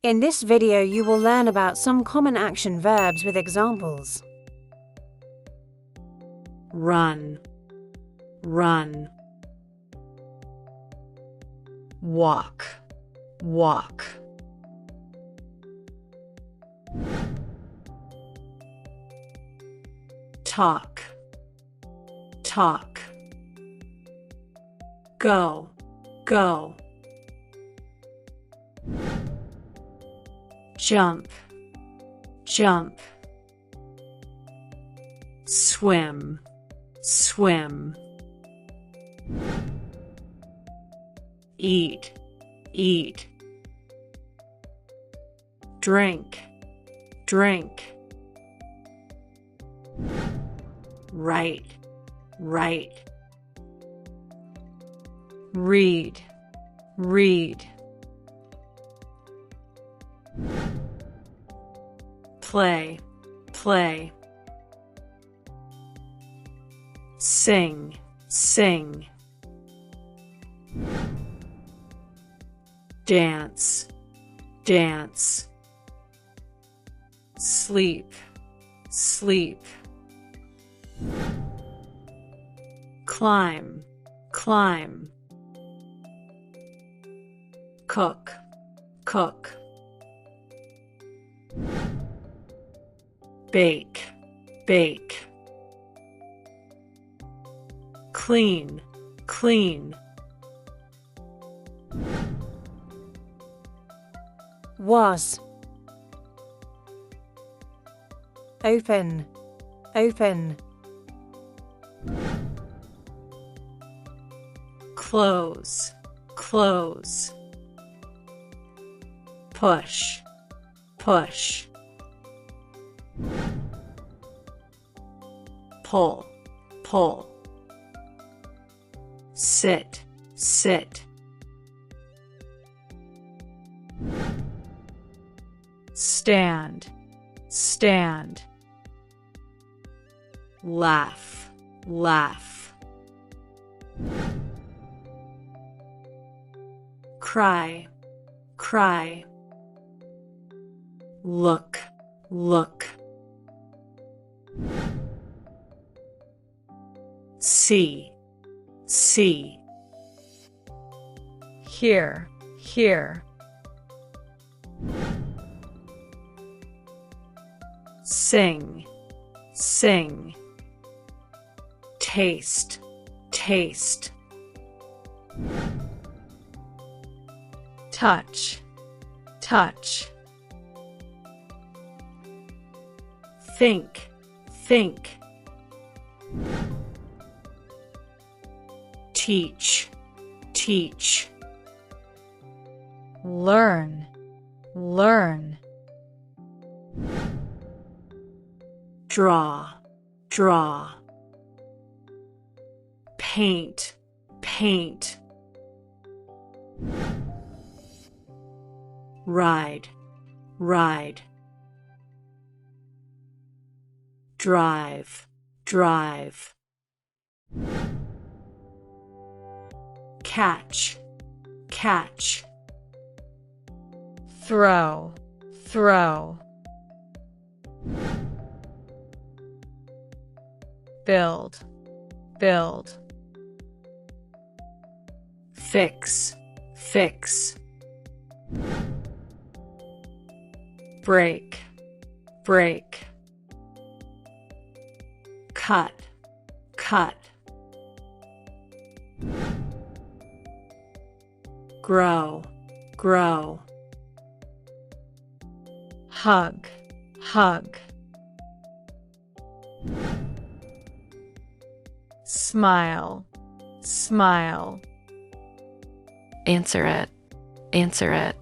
In this video, you will learn about some common action verbs with examples. Run, run. Walk, walk. Talk, talk. Go, go. Jump, jump. Swim, swim. Eat, eat. Drink, drink. Write, write. Read, read. Play, play. Sing, sing. Dance, dance. Sleep, sleep. Climb, climb. Cook, cook. Bake, bake. Clean, clean. Was. Open, open. Close, close. Push, push. Pull, pull. Sit, sit. Stand, stand. Laugh, laugh. Cry, cry. Look, look. See, see. Hear, hear. Sing, sing. Taste, taste. Touch, touch. Think, think. Teach, teach. Learn, learn. Draw, draw. Paint, paint. Ride, ride. Drive, drive. Catch, catch. Throw, throw. Build, build. Fix, fix. Break, break. Cut, cut. Grow, grow. Hug, hug. Smile, smile. Answer it. Answer it.